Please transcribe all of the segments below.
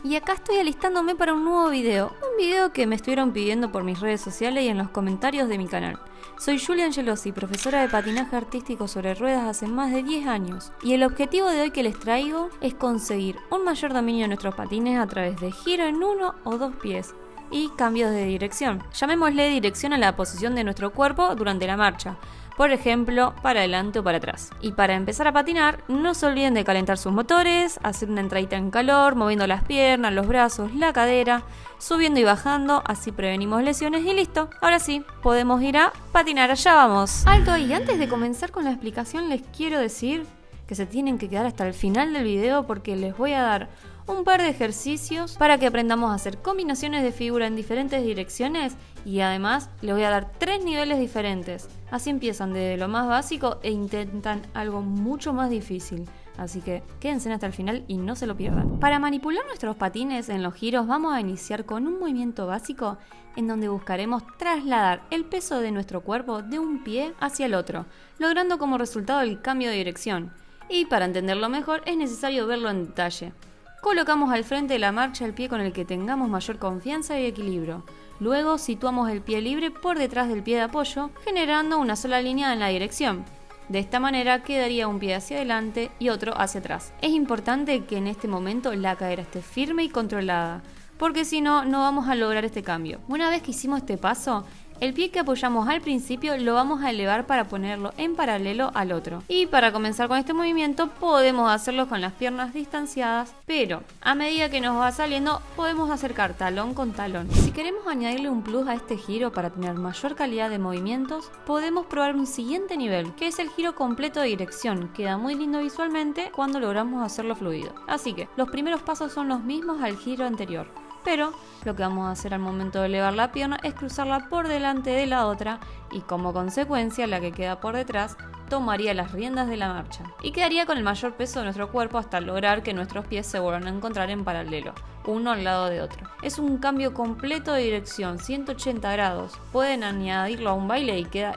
Y acá estoy alistándome para un nuevo video. Un video que me estuvieron pidiendo por mis redes sociales y en los comentarios de mi canal. Soy Julia Angelosi, profesora de patinaje artístico sobre ruedas hace más de 10 años. Y el objetivo de hoy que les traigo es conseguir un mayor dominio de nuestros patines a través de giro en uno o dos pies y cambios de dirección. Llamémosle dirección a la posición de nuestro cuerpo durante la marcha. Por ejemplo, para adelante o para atrás. Y para empezar a patinar, no se olviden de calentar sus motores, hacer una entradita en calor, moviendo las piernas, los brazos, la cadera, subiendo y bajando, así prevenimos lesiones y listo. Ahora sí, podemos ir a patinar, allá vamos. Alto, y antes de comenzar con la explicación les quiero decir que se tienen que quedar hasta el final del video porque les voy a dar un par de ejercicios para que aprendamos a hacer combinaciones de figura en diferentes direcciones y además les voy a dar 3 niveles diferentes. Así empiezan desde lo más básico e intentan algo mucho más difícil. Así que quédense hasta el final y no se lo pierdan. Para manipular nuestros patines en los giros vamos a iniciar con un movimiento básico en donde buscaremos trasladar el peso de nuestro cuerpo de un pie hacia el otro, logrando como resultado el cambio de dirección. Y para entenderlo mejor es necesario verlo en detalle. Colocamos al frente de la marcha el pie con el que tengamos mayor confianza y equilibrio. Luego situamos el pie libre por detrás del pie de apoyo, generando una sola línea en la dirección. De esta manera quedaría un pie hacia adelante y otro hacia atrás. Es importante que en este momento la cadera esté firme y controlada, porque si no, no vamos a lograr este cambio. Una vez que hicimos este paso, el pie que apoyamos al principio lo vamos a elevar para ponerlo en paralelo al otro. Y para comenzar con este movimiento podemos hacerlo con las piernas distanciadas, pero a medida que nos va saliendo podemos acercar talón con talón. Si queremos añadirle un plus a este giro para tener mayor calidad de movimientos, podemos probar un siguiente nivel, que es el giro completo de dirección. Queda muy lindo visualmente cuando logramos hacerlo fluido. Así que los primeros pasos son los mismos al giro anterior. Pero lo que vamos a hacer al momento de elevar la pierna es cruzarla por delante de la otra y como consecuencia la que queda por detrás tomaría las riendas de la marcha y quedaría con el mayor peso de nuestro cuerpo hasta lograr que nuestros pies se vuelvan a encontrar en paralelo, uno al lado de otro. Es un cambio completo de dirección, 180 grados. Pueden añadirlo a un baile y queda...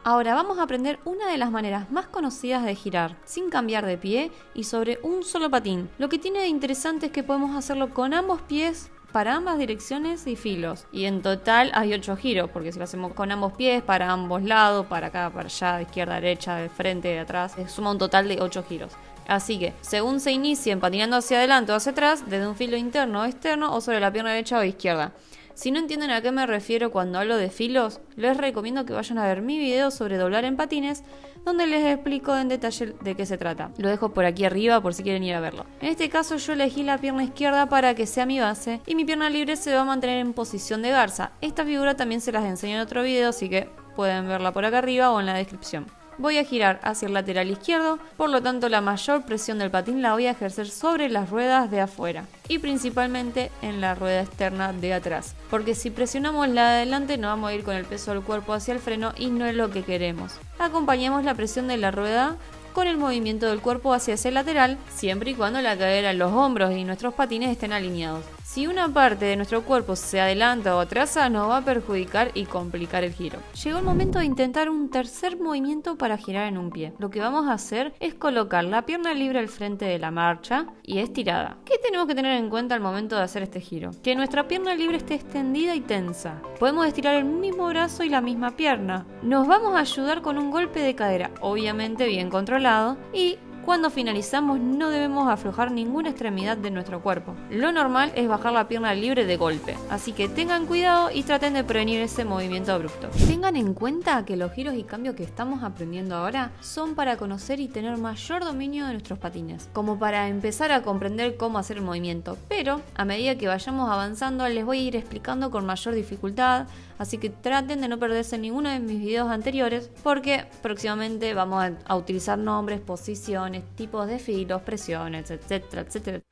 Ahora vamos a aprender una de las maneras más conocidas de girar, sin cambiar de pie y sobre un solo patín. Lo que tiene de interesante es que podemos hacerlo con ambos pies para ambas direcciones y filos. Y en total hay 8 giros, porque si lo hacemos con ambos pies, para ambos lados, para acá, para allá, de izquierda a derecha, de frente, de atrás, suma un total de 8 giros. Así que, según se inicien patinando hacia adelante o hacia atrás, desde un filo interno o externo o sobre la pierna derecha o izquierda. Si no entienden a qué me refiero cuando hablo de filos, les recomiendo que vayan a ver mi video sobre doblar en patines, donde les explico en detalle de qué se trata. Lo dejo por aquí arriba por si quieren ir a verlo. En este caso yo elegí la pierna izquierda para que sea mi base y mi pierna libre se va a mantener en posición de garza. Esta figura también se las enseño en otro video, así que pueden verla por acá arriba o en la descripción. Voy a girar hacia el lateral izquierdo, por lo tanto la mayor presión del patín la voy a ejercer sobre las ruedas de afuera y principalmente en la rueda externa de atrás, porque si presionamos la de adelante nos vamos a ir con el peso del cuerpo hacia el freno y no es lo que queremos. Acompañemos la presión de la rueda con el movimiento del cuerpo hacia ese lateral, siempre y cuando la cadera, los hombros y nuestros patines estén alineados. Si una parte de nuestro cuerpo se adelanta o atrasa, nos va a perjudicar y complicar el giro. Llegó el momento de intentar un tercer movimiento para girar en un pie. Lo que vamos a hacer es colocar la pierna libre al frente de la marcha y estirada. ¿Qué tenemos que tener en cuenta al momento de hacer este giro? Que nuestra pierna libre esté extendida y tensa. Podemos estirar el mismo brazo y la misma pierna. Nos vamos a ayudar con un golpe de cadera, obviamente bien controlado, y cuando finalizamos no debemos aflojar ninguna extremidad de nuestro cuerpo. Lo normal es bajar la pierna libre de golpe, así que tengan cuidado y traten de prevenir ese movimiento abrupto. Tengan en cuenta que los giros y cambios que estamos aprendiendo ahora son para conocer y tener mayor dominio de nuestros patines, como para empezar a comprender cómo hacer el movimiento, pero a medida que vayamos avanzando les voy a ir explicando con mayor dificultad, así que traten de no perderse ninguno de mis videos anteriores porque próximamente vamos a utilizar nombres, posiciones, tipos de filos, presiones, etcétera, etcétera.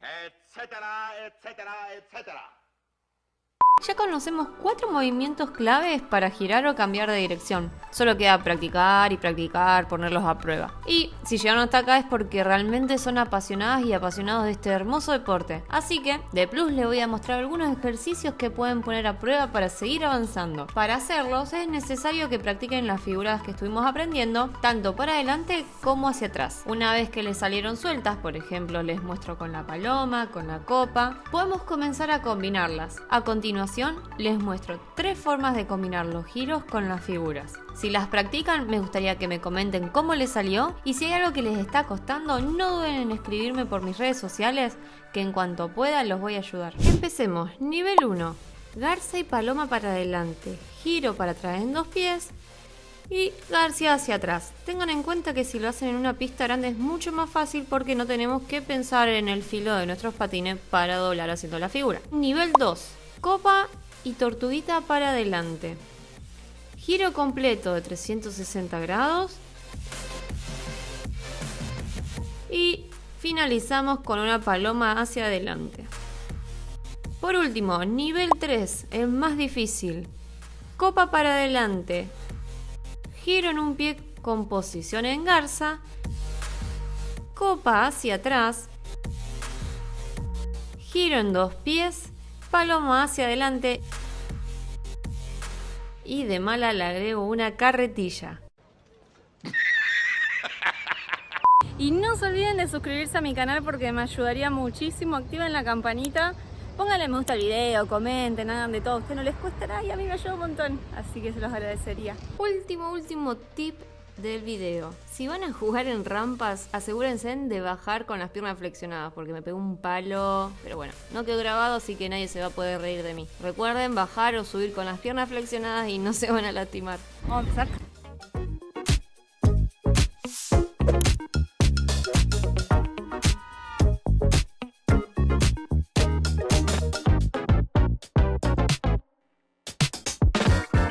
Ya conocemos 4 movimientos claves para girar o cambiar de dirección. Solo queda practicar y practicar, ponerlos a prueba. Y si llegaron hasta acá es porque realmente son apasionadas y apasionados de este hermoso deporte. Así que, de plus les voy a mostrar algunos ejercicios que pueden poner a prueba para seguir avanzando. Para hacerlos es necesario que practiquen las figuras que estuvimos aprendiendo, tanto para adelante como hacia atrás. Una vez que les salieron sueltas, por ejemplo les muestro con la paloma, con la copa, podemos comenzar a combinarlas. A continuación les muestro 3 formas de combinar los giros con las figuras. Si las practican, me gustaría que me comenten cómo les salió y si hay algo que les está costando, no duden en escribirme por mis redes sociales, que en cuanto pueda los voy a ayudar. Empecemos. Nivel 1. Garza y paloma para adelante, giro para atrás en 2 pies y garza hacia atrás. Tengan en cuenta que si lo hacen en una pista grande es mucho más fácil porque no tenemos que pensar en el filo de nuestros patines para doblar haciendo la figura. Nivel 2. Copa y tortuguita para adelante. Giro completo de 360 grados. Y finalizamos con una paloma hacia adelante. Por último, nivel 3, el más difícil. Copa para adelante. Giro en un pie con posición en garza. Copa hacia atrás. Giro en 2 pies. Paloma hacia adelante y de mala le agrego una carretilla. Y no se olviden de suscribirse a mi canal porque me ayudaría muchísimo. Activen la campanita, pónganle me gusta al video, comenten, hagan de todo. A ustedes no les cuesta nada y a mí me ayuda un montón. Así que se los agradecería. Último tip del video. Si van a jugar en rampas, asegúrense de bajar con las piernas flexionadas porque me pegó un palo, pero bueno, no quedó grabado así que nadie se va a poder reír de mí. Recuerden bajar o subir con las piernas flexionadas y no se van a lastimar. Vamos a empezar.